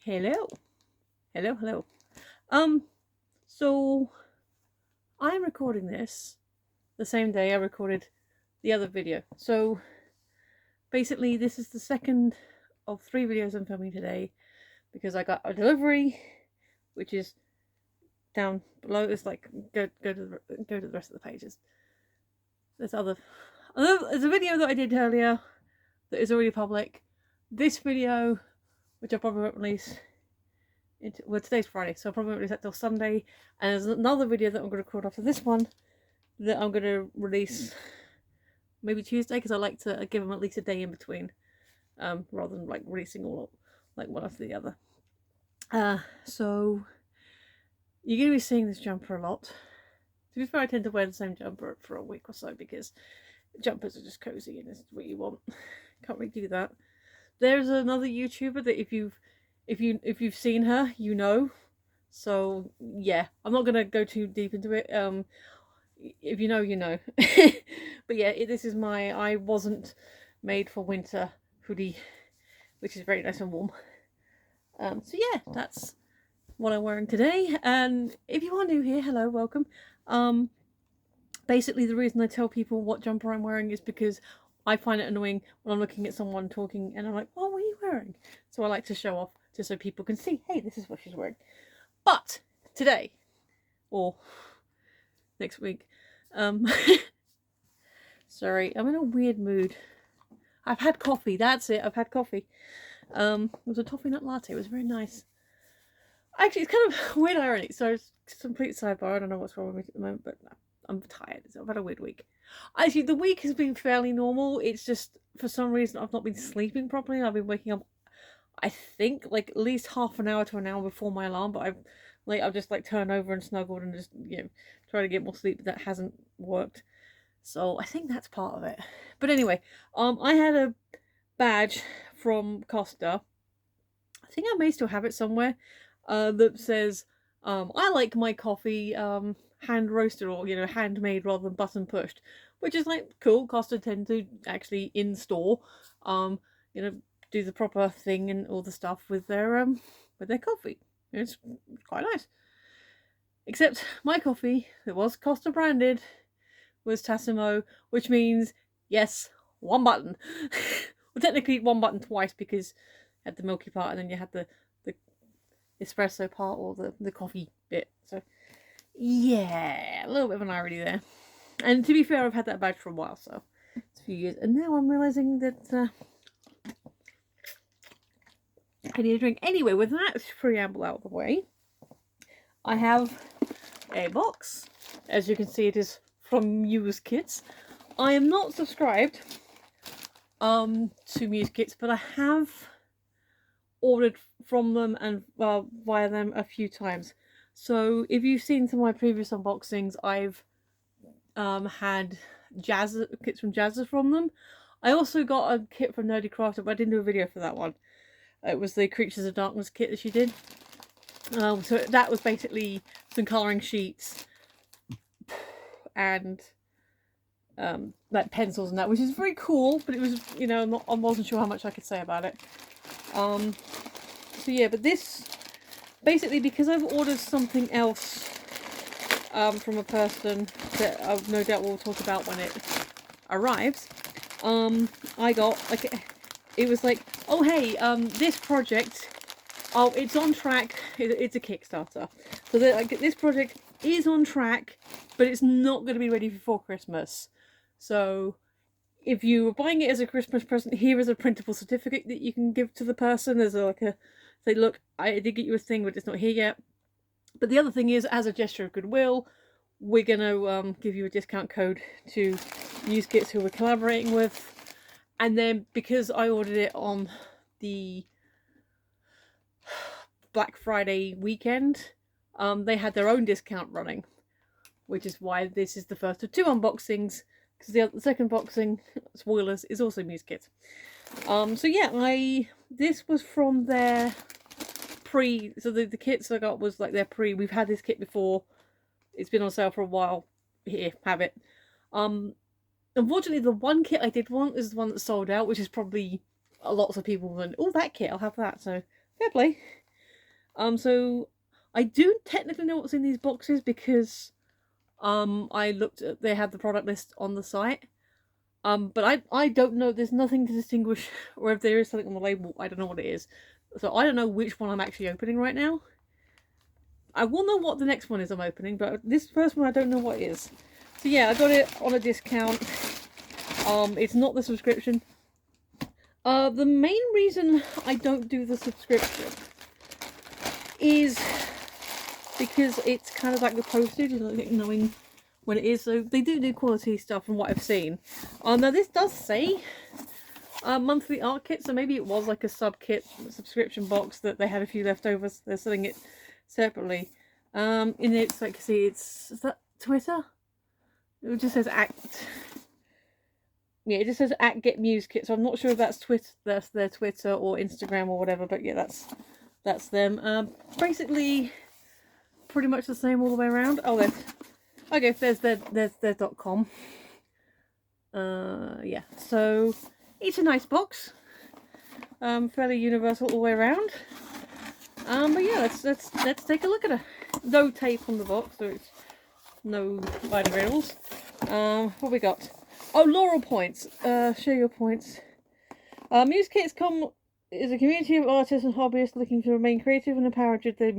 Hello. Hello. So I'm recording this the same day I recorded the other video. So basically this is the second of 3 videos I'm filming today because I got a delivery, which is down below. It's like go to the rest of the pages. There's a video that I did earlier that is already public. This video, which I probably won't release well, today's Friday, so I'll probably release that till Sunday. And there's another video that I'm going to record after this one that I'm going to release maybe Tuesday, because I like to give them at least a day in between, rather than like releasing all like one after the other. So you're going to be seeing this jumper a lot. To be fair, I tend to wear the same jumper for a week or so because jumpers are just cozy and it's what you want. Can't really do that. There's another YouTuber that if you've seen her, you know. So yeah, I'm not gonna go too deep into it. If you know, you know. But yeah, this is my I wasn't made for winter hoodie, which is very nice and warm. So yeah, that's what I'm wearing today. And if you are new here, hello, welcome. Basically the reason I tell people what jumper I'm wearing is because I find it annoying when I'm looking at someone talking and I'm like, oh, what are you wearing? So I like to show off just so people can see, hey, this is what she's wearing. But today, or next week, sorry, I'm in a weird mood. I've had coffee, that's it, I've had coffee. It was a toffee nut latte, it was very nice. Actually, it's kind of weird irony, so it's a complete sidebar, I don't know what's wrong with me at the moment, but no, I'm tired, I've had a weird week. Actually, the week has been fairly normal, it's just, for some reason, I've not been sleeping properly. I've been waking up, I think, like, at least half an hour to an hour before my alarm, but I've just, like, turned over and snuggled and just, you know, try to get more sleep, but that hasn't worked. So, I think that's part of it. But anyway, I had a badge from Costa. I think I may still have it somewhere, that says, I like my coffee, hand roasted, or, you know, handmade rather than button pushed, which is like cool. Costa tend to actually in store, you know, do the proper thing and all the stuff with their coffee. It's quite nice. Except my coffee, that was Costa branded, was Tassimo, which means yes, one button. Well, technically one button twice because you had the milky part and then you had the espresso part, or the coffee bit. So yeah, a little bit of an irony there. And to be fair, I've had that badge for a while, so it's a few years. And now I'm realising that I need a drink. Anyway, with that preamble out of the way, I have a box. As you can see, it is from Muse Kits. I am not subscribed to Muse Kits, but I have ordered from them and via them a few times. So if you've seen some of my previous unboxings, I've had kits from Jazza from them. I also got a kit from Nerdy Crafter, but I didn't do a video for that one. It was the Creatures of Darkness kit that she did. So that was basically some colouring sheets and like pencils and that, which is very cool, but it was, you know, I wasn't sure how much I could say about it. So yeah, but this, basically, because I've ordered something else from a person that I no doubt we'll talk about when it arrives, I got, like, it was like, oh hey, this project, oh, it's on track, it's a Kickstarter, so that, like, this project is on track, but it's not going to be ready before Christmas. So if you were buying it as a Christmas present, here is a printable certificate that you can give to the person. There's say, look, I did get you a thing, but it's not here yet. But the other thing is, as a gesture of goodwill, we're going to give you a discount code to Muse Kits, who we're collaborating with. And then, because I ordered it on the Black Friday weekend, they had their own discount running, which is why this is the first of 2 unboxings, because the second unboxing, spoilers, is also Muse Kits. So yeah, this was from their so the kits I got was like their we've had this kit before, it's been on sale for a while, here, have it. Unfortunately, the one kit I did want is the one that sold out, which is probably lots of people went, oh, that kit, I'll have that, so fair play. So I do technically know what's in these boxes because I looked at, they have the product list on the site. But I don't know, there's nothing to distinguish, or if there is something on the label, I don't know what it is. So I don't know which one I'm actually opening right now. I will know what the next one is I'm opening, but this first one I don't know what it is. So yeah, I got it on a discount. It's not the subscription. The main reason I don't do the subscription is because it's kind of like the postage, like knowing when it is. So they do quality stuff from what I've seen. Now this does say monthly art kit, so maybe it was like a sub kit subscription box that they had a few leftovers. They're selling it separately. And it's like, see, is that Twitter? It just says it just says @Get Muse Kit, so I'm not sure if that's their Twitter or Instagram or whatever, but yeah, that's them. Basically pretty much the same all the way around. Oh, there's their .com. Yeah, so it's a nice box. Fairly universal all the way around. But yeah, let's take a look at it. No tape on the box, so it's no biodeggradables. What we got? Oh, Laurel points. Share your points. Muse Kits is a community of artists and hobbyists looking to remain creative and empowered with their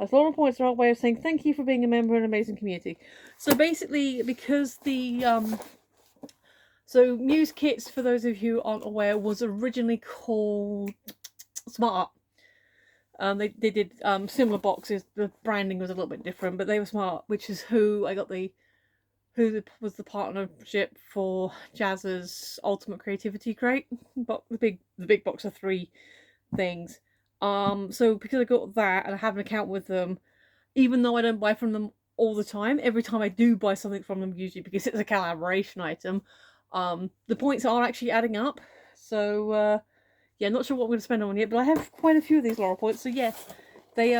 as Laurel points are our way of saying thank you for being a member of an amazing community. So basically, because the so Muse Kits, for those of you who aren't aware, was originally called Smart Art. They did similar boxes. The branding was a little bit different, but they were Smart, which is who I got who was the partnership for Jazz's Ultimate Creativity Crate, but the big box of 3 things. So because I got that and I have an account with them, even though I don't buy from them all the time, every time I do buy something from them, usually because it's a collaboration item, the points are actually adding up. So yeah, not sure what I'm going to spend on it, but I have quite a few of these Laurel points. So yes, they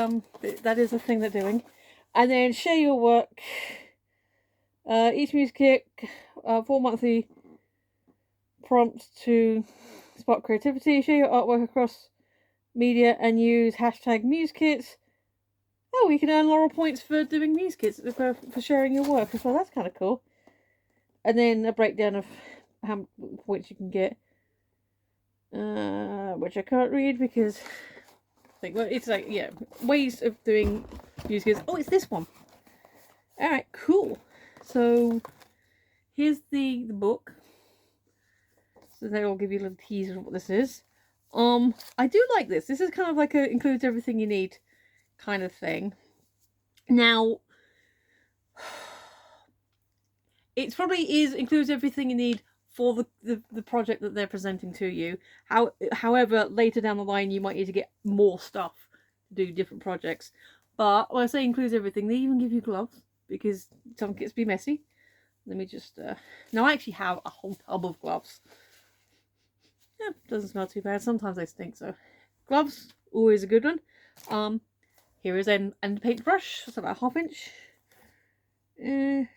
that is a thing they're doing. And then share your work. Each Muse Kit, 4 monthly prompts to spark creativity. Share your artwork across media and use #MuseKits. Oh, you can earn Laurel points for doing Muse Kits, for sharing your work as well. That's kind of cool. And then a breakdown of how many points you can get, which I can't read because it's like, yeah, ways of doing Muse Kits. Oh, it's this one. All right, cool. So here's the book. So they will give you a little teaser of what this is. I do like this. This is kind of like includes everything you need kind of thing. Now, it probably includes everything you need for the project that they're presenting to you. However, later down the line, you might need to get more stuff to do different projects. But when I say includes everything, they even give you gloves, because some kits be messy. Let me just now I actually have a whole tub of gloves. Yeah, doesn't smell too bad. Sometimes they stink, so gloves, always a good one. Here is an paintbrush. It's about 1/2 inch.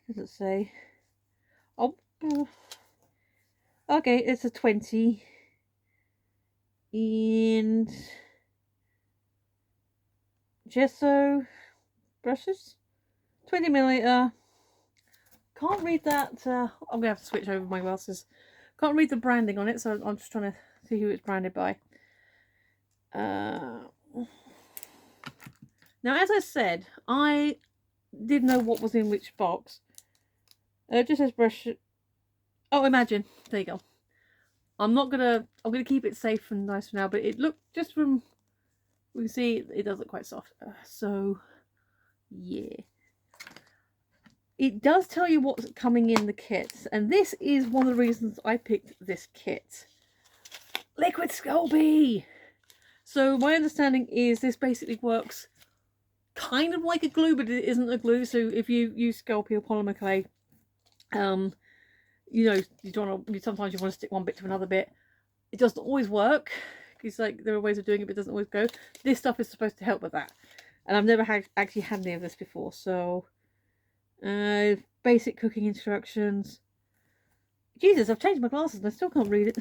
Does it say? Oh, okay, it's a 20. And gesso brushes, 20mm. Can't read that. I'm gonna have to switch over my glasses. Can't read the branding on it, so I'm just trying to see who it's branded by. Now, as I said, I did know what was in which box. It just says brush. Oh, Imagine. There you go. I'm gonna keep it safe and nice for now, but it looked, just from, we can see it does look quite soft. So yeah. It does tell you what's coming in the kits, and this is one of the reasons I picked this kit. Liquid Sculpey! So my understanding is this basically works kind of like a glue, but it isn't a glue. So if you use Sculpey or polymer clay, you know, sometimes you want to stick one bit to another bit. It doesn't always work. It's like there are ways of doing it, but it doesn't always go. This stuff is supposed to help with that. And I've never actually had any of this before, so basic cooking instructions. Jesus, I've changed my glasses and I still can't read it.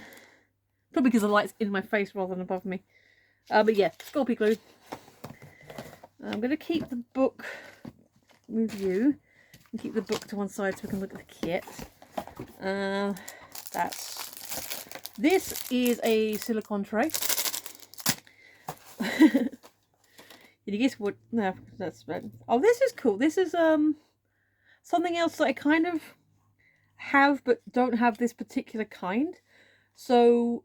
Probably because the light's in my face rather than above me. But yeah, Sculpey glue. I'm going to keep the book with you and keep the book to one side so we can look at the kit. This is a silicone tray. Did you guess what? No, that's right. Oh, this is cool. This is something else that I kind of have but don't have this particular kind. So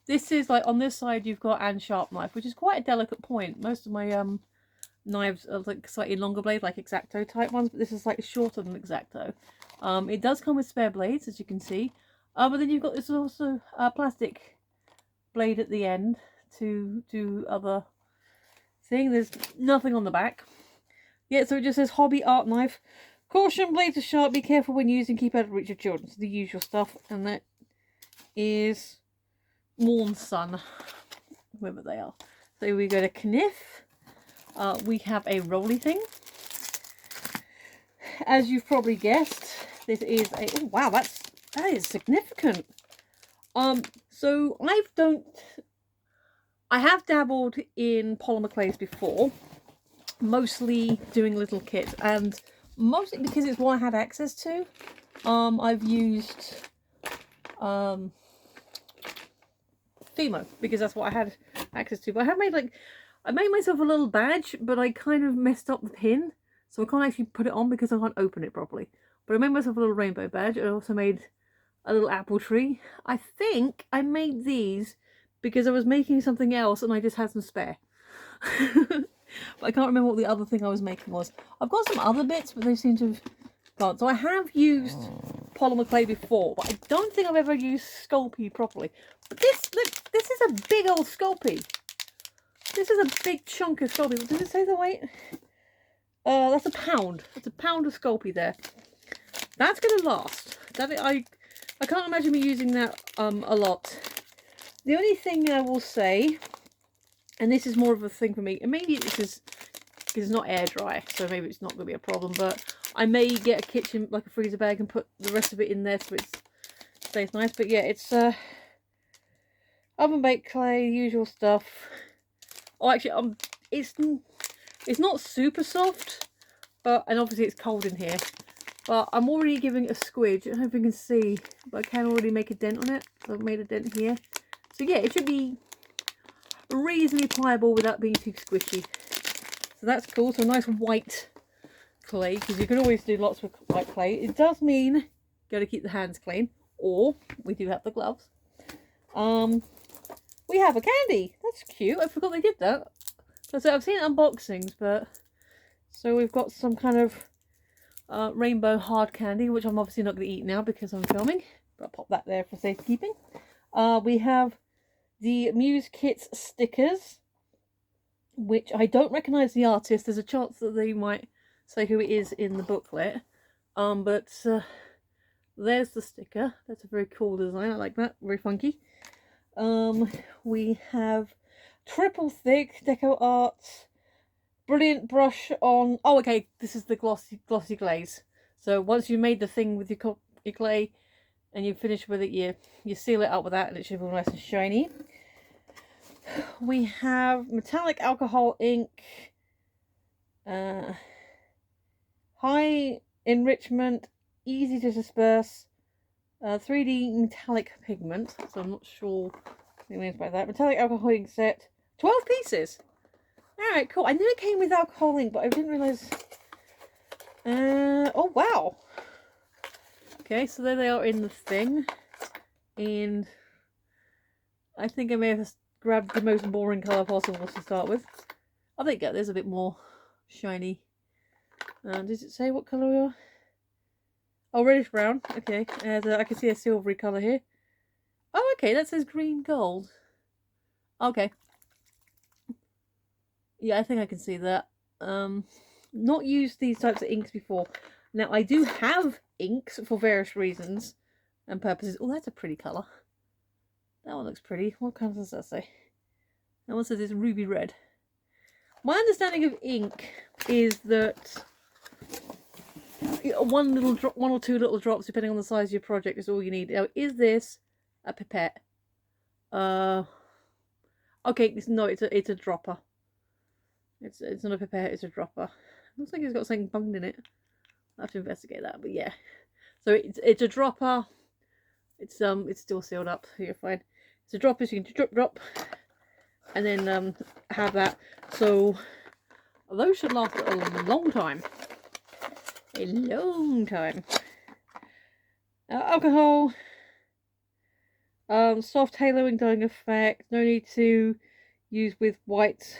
this is like on this side you've got and sharp knife, which is quite a delicate point. Most of my knives are like slightly longer blade, like X-Acto type ones, but this is like shorter than X-Acto. It does come with spare blades, as you can see, but then you've got this also plastic blade at the end to do other thing. There's nothing on the back. Yeah, so it just says hobby art knife. Caution, blades are sharp, be careful when using, keep out of reach of children. So the usual stuff, and that is Morn's son, whoever they are. So we go to Kniff. We have a rolly thing. As you've probably guessed, this is a, oh wow, that is significant. So I have dabbled in polymer clays before, mostly doing little kits, and mostly because it's what I had access to. I've used Fimo because that's what I had access to. But I have made I made myself a little badge, but I kind of messed up the pin, so I can't actually put it on because I can't open it properly. But I made myself a little rainbow badge. I also made a little apple tree. I think I made these because I was making something else and I just had some spare. But I can't remember what the other thing I was making was. I've got some other bits, but they seem to have gone. So I have used polymer clay before, but I don't think I've ever used Sculpey properly. But this, look, this is a big old Sculpey. This is a big chunk of Sculpey. Does it say the weight? That's a pound. That's a pound of Sculpey there. That's going to last. I can't imagine me using that a lot. The only thing I will say, and this is more of a thing for me, and maybe this is because it's not air dry, so maybe it's not going to be a problem, but I may get a kitchen, like a freezer bag, and put the rest of it in there so it stays nice. But yeah, it's oven baked clay, usual stuff. Oh, actually, it's not super soft, and obviously it's cold in here. But I'm already giving it a squidge. I don't know if you can see, but I can already make a dent on it. So I've made a dent here. So yeah, it should be reasonably pliable without being too squishy. So that's cool. So a nice white clay, because you can always do lots with white clay. It does mean you got to keep the hands clean, or we do have the gloves. We have a candy. That's cute. I forgot they did that. So I've seen unboxings, but so we've got some kind of rainbow hard candy, which I'm obviously not going to eat now because I'm filming, but I'll pop that there for safekeeping. We have the Muse Kits stickers, which I don't recognise the artist. There's a chance that they might say who it is in the booklet. But there's the sticker. That's a very cool design. I like that. Very funky. We have triple thick deco art. Brilliant brush on. Oh, okay. This is the glossy glaze. So once you made the thing with your clay and you finish with it, you seal it up with that, and it should be nice and shiny. We have metallic alcohol ink, high enrichment, easy to disperse, 3D metallic pigment. So I'm not sure what it means by that. Metallic alcohol ink set, 12 pieces. Alright, cool. I knew it came with alcohol ink, but I didn't realise. Oh, wow. Okay, so there they are in the thing. And I think I may have grabbed the most boring colour possible to start with. I think there's a bit more shiny. Does it say what colour we are? Oh, reddish brown. Okay, I can see a silvery colour here. Oh, okay, that says green gold. Okay. Yeah, I think I can see that. Not used these types of inks before. Now, I do have inks for various reasons and purposes. Oh, that's a pretty colour. That one looks pretty. What colour does that say? That one says it's ruby red. My understanding of ink is that one little drop, one or two little drops, depending on the size of your project, is all you need. Now, is this a pipette? Okay, no, it's a dropper. It's not a pipette, it's a dropper. Looks like it's got something bunged in it. I'll have to investigate that, but yeah. So it's a dropper. It's still sealed up, so you're fine. It's a dropper, so you can drop, and then have that. So those should last a long time. A long time. Alcohol. Soft haloing dyeing effect. No need to use with white.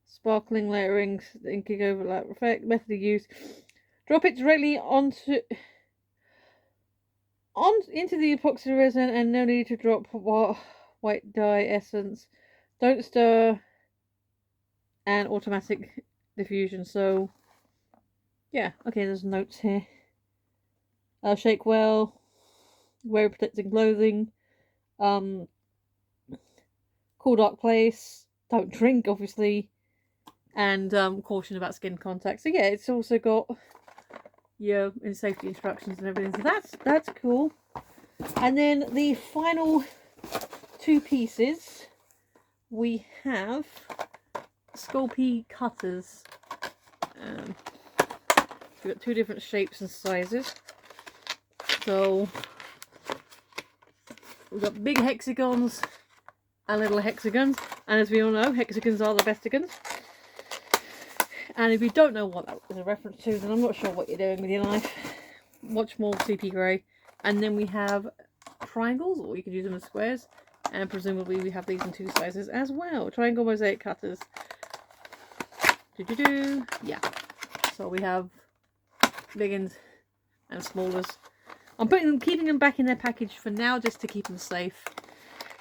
Sparkling layering, inking overlap effect. Method of use. Drop it directly into the epoxy resin, and no need to drop white dye essence. Don't stir, and automatic diffusion. So yeah, okay, there's notes here. Shake well, wear protecting clothing, cool dark place, don't drink obviously, and caution about skin contact. So yeah, it's also got in safety instructions and everything, so that's cool. And then the final two pieces, we have Sculpey cutters. We've got two different shapes and sizes. So we've got big hexagons and little hexagons, and as we all know, hexagons are the bestigons. And if you don't know what that is a reference to, then I'm not sure what you're doing with your life. Watch more CP Grey. And then we have triangles, or you could use them as squares, and presumably we have these in two sizes as well. Triangle mosaic cutters. Yeah. So we have big ones and smallers. I'm keeping them back in their package for now, just to keep them safe.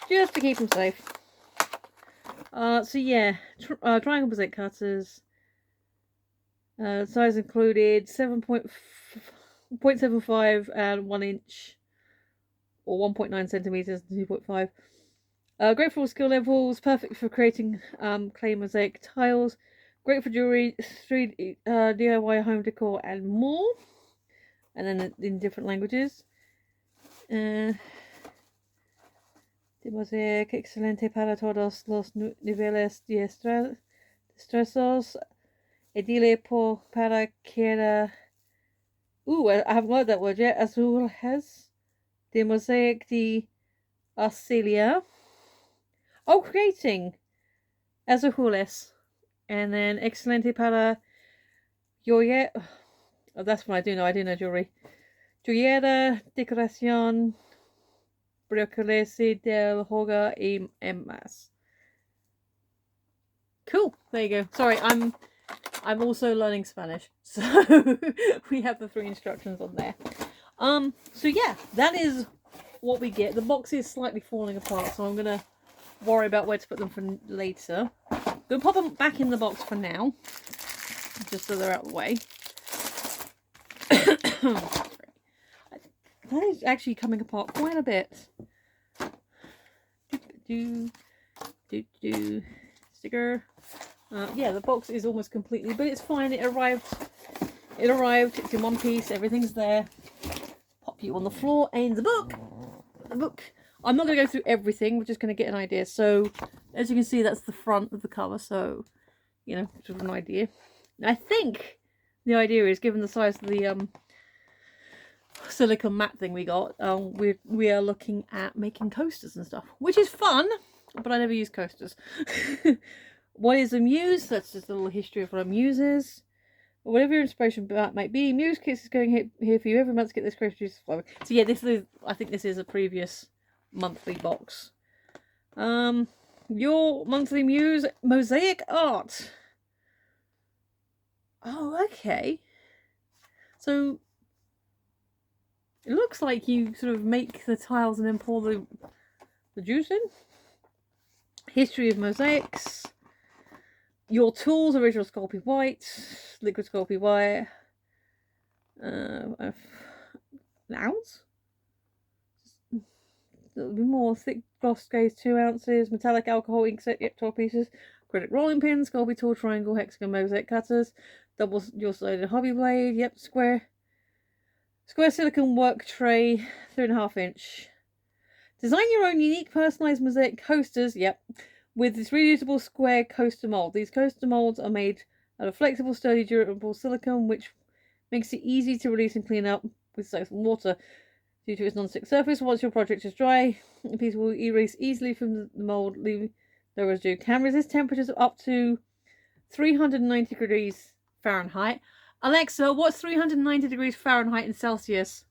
Just to keep them safe. So yeah, triangle mosaic cutters. Size included 7.75 and 1 inch, or 1.9 centimeters and 2.5. Great for all skill levels, perfect for creating clay mosaic tiles, great for jewelry, street DIY, home decor, and more. And then in different languages. De mosaic excelente para todos los niveles de estresos. Edile para quiera. I haven't learned that word yet. Azules. De mosaic de Arcelia. Oh, creating azules. And then excelente para joya. Oh, that's what I do know. I do know jewelry. Joyera, decoración, briocolese del hogar y más. Cool. There you go. Sorry, I'm also learning Spanish, so we have the 3 instructions on there. So yeah, that is what we get. The box is slightly falling apart, so I'm gonna worry about where to put them for later. I'm gonna pop them back in the box for now, just so they're out of the way. That is actually coming apart quite a bit. Sticker. Yeah, the box is almost completely, but it's fine. It arrived. It's in one piece. Everything's there. Pop you on the floor and the book. I'm not going to go through everything. We're just going to get an idea. So, as you can see, that's the front of the cover. So, you know, sort of an idea. And I think the idea is, given the size of the silicone mat thing we got, we are looking at making coasters and stuff, which is fun. But I never use coasters. What is a Muse? That's just a little history of what a Muse is. Whatever your inspiration might be, Muse Kits is going here for you every month to get this crazy juice flow. So yeah, I think this is a previous monthly box. Your monthly Muse mosaic art. Oh, okay. So it looks like you sort of make the tiles and then pour the juice in. History of mosaics. Your tools: original Sculpey white, liquid Sculpey white, ounce? There'll be more. Thick gloss glaze 2 ounces, metallic alcohol ink set, yep, 12 pieces, acrylic rolling pins, Sculpey tool, triangle, hexagon mosaic cutters, double dual-sided hobby blade, yep, square silicone work tray, 3.5 inch. Design your own unique personalized mosaic coasters, yep. with this reusable square coaster mold. These coaster molds are made out of flexible, sturdy, durable silicone, which makes it easy to release and clean up with soap and water. Due to its non-stick surface, once your project is dry, the piece will erase easily from the mold, leaving no residue. Can resist temperatures of up to 390 degrees Fahrenheit. Alexa, what's 390 degrees Fahrenheit in Celsius?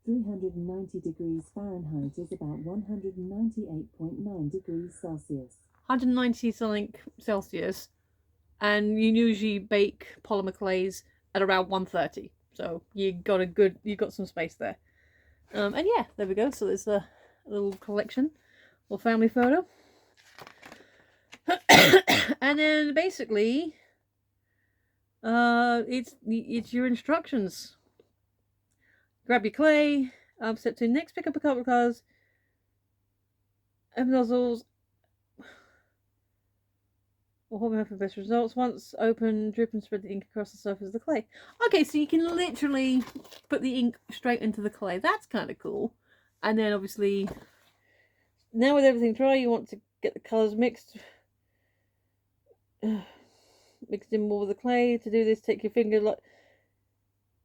390 degrees Fahrenheit is about 198.9 degrees Celsius. 190 something Celsius. And you usually bake polymer clays at around 130. So you got some space there. And yeah, there we go. So there's a little collection, little family photo. And then basically, it's your instructions. Grab your clay. Step 2. Next, pick up a couple of colors and nozzles. Or hold me up for best results. Once open, drip and spread the ink across the surface of the clay. Okay, so you can literally put the ink straight into the clay. That's kind of cool. And then obviously, now with everything dry, you want to get the colours mixed in more with the clay. To do this, take your finger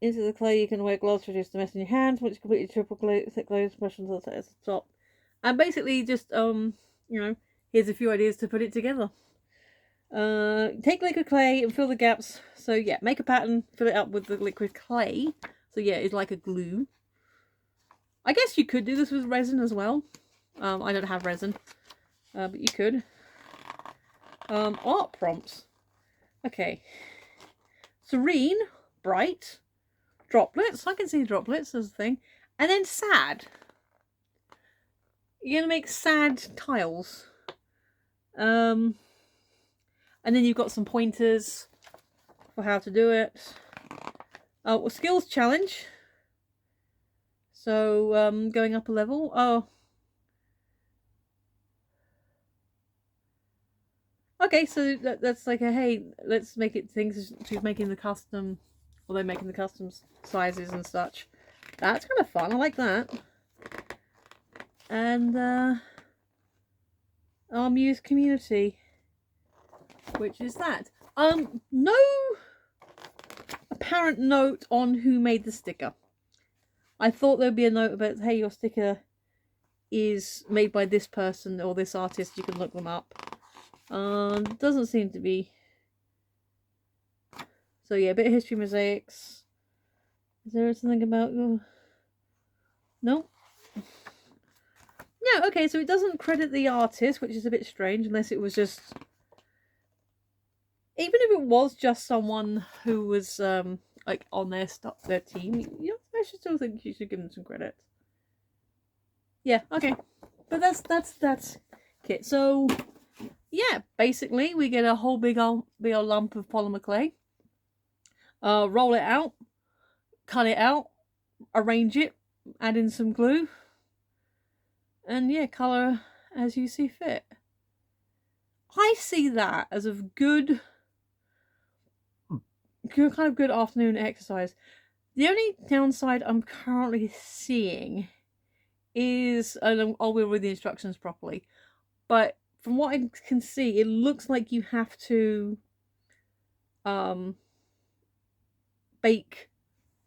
into the clay. You can wear gloves to reduce the mess in your hands. Once you completely triple thick clay, brush on the top. And basically, just here's a few ideas to put it together. Take liquid clay and fill the gaps. So yeah, make a pattern, fill it up with the liquid clay. So yeah, it's like a glue. I guess you could do this with resin as well. I don't have resin, but you could. Art prompts. Okay. Serene, bright, droplets. I can see droplets as a thing. And then sad. You're gonna make sad tiles. And then you've got some pointers for how to do it. Well, skills challenge. So, going up a level. Oh. Okay, so that's like a, hey, let's make it things. She's making the custom, or they're making the custom sizes and such. That's kind of fun. I like that. And, our Muse community. Which is that. No apparent note on who made the sticker. I thought there'd be a note about, hey, your sticker is made by this person or this artist. You can look them up. Doesn't seem to be. So yeah, a bit of history mosaics. Is there something about your? No. No. Okay, so it doesn't credit the artist, which is a bit strange, unless it was just. Even if it was just someone who was like on their team, I should still think you should give them some credit. Yeah, okay, but that's kit. So yeah, basically we get a whole big old lump of polymer clay. Roll it out, cut it out, arrange it, add in some glue, and yeah, color as you see fit. I see that as a good afternoon exercise. The only downside I'm currently seeing is, and I'll read the instructions properly, but from what I can see, it looks like you have to bake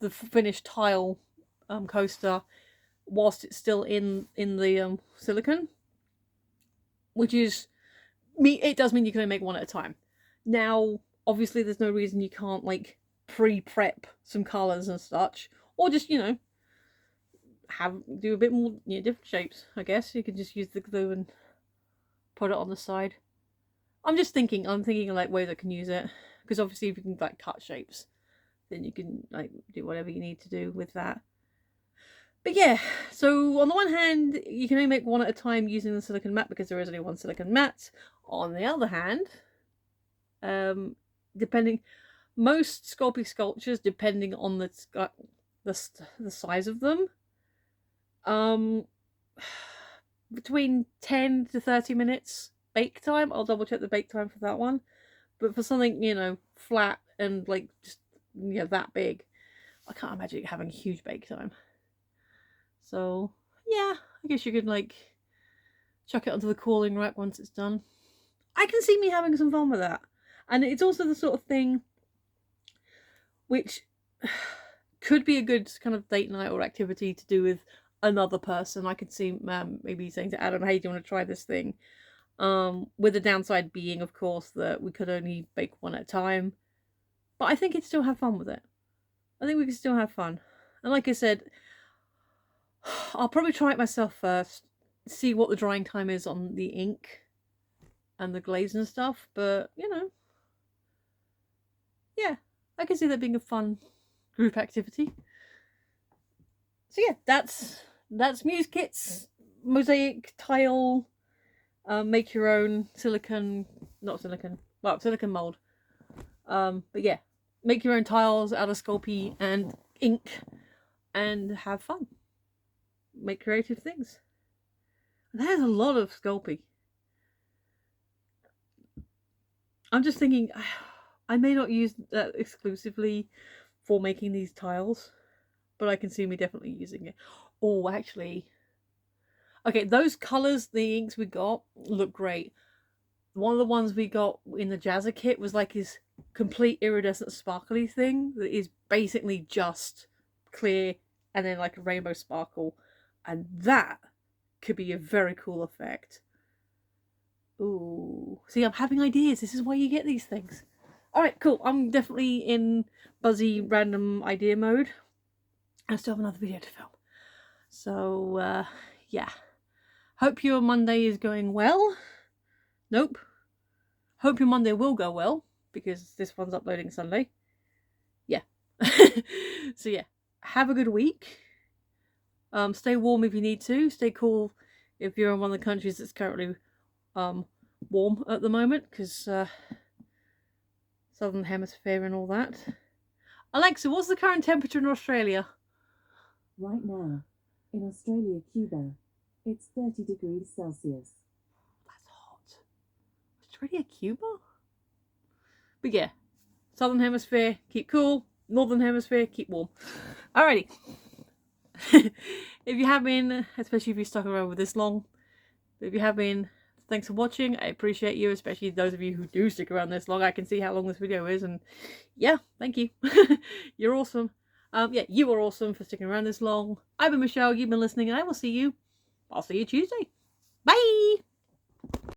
the finished tile coaster whilst it's still in the silicone, which is it does mean you can only make one at a time. Now, obviously, there's no reason you can't like pre-prep some colours and such, or just do a bit more different shapes. I guess you can just use the glue and put it on the side. I'm thinking like ways I can use it, because obviously if you can like cut shapes, then you can like do whatever you need to do with that. But yeah, so on the one hand, you can only make one at a time using the silicone mat because there is only one silicone mat. On the other hand, most Sculpey sculptures, depending on the size of them, between 10 to 30 minutes bake time. I'll double check the bake time for that one. But for something, flat and like just that big, I can't imagine it having a huge bake time. So yeah, I guess you could like chuck it onto the cooling rack once it's done. I can see me having some fun with that. And it's also the sort of thing which could be a good kind of date night or activity to do with another person. I could see maybe saying to Adam, hey, do you want to try this thing? With the downside being, of course, that we could only bake one at a time. But I think he'd still have fun with it. I think we can still have fun. And like I said, I'll probably try it myself first, see what the drying time is on the ink and the glaze and stuff. But, you know, yeah, I can see that being a fun group activity. So yeah, that's Muse Kit's mosaic tile, make your own silicone mold. But yeah, make your own tiles out of Sculpey and ink and have fun. Make creative things. There's a lot of Sculpey. I'm just thinking, I may not use that exclusively for making these tiles, but I can see me definitely using it. Oh, actually, okay, those colours, the inks we got, look great. One of the ones we got in the Jazza kit was like this complete iridescent sparkly thing that is basically just clear and then like a rainbow sparkle, and that could be a very cool effect. Ooh, see, I'm having ideas. This is why you get these things. Alright, cool. I'm definitely in buzzy random idea mode. I still have another video to film. So, yeah. Hope your Monday is going well. Nope. Hope your Monday will go well, because this one's uploading Sunday. Yeah. So yeah, have a good week. Stay warm if you need to. Stay cool if you're in one of the countries that's currently warm at the moment, because Southern Hemisphere and all that. Alexa, what's the current temperature in Australia? Right now, in Australia, Cuba, it's 30 degrees Celsius. That's hot. Australia, Cuba? But yeah, Southern Hemisphere, keep cool. Northern Hemisphere, keep warm. Alrighty. If you have been, especially if you stuck around with this long, but if you have been, thanks for watching. I appreciate you, especially those of you who do stick around this long. I can see how long this video is, and yeah, thank you. You're awesome. Yeah, you are awesome for sticking around this long. I've been Michelle, you've been listening, and I'll see you Tuesday. Bye!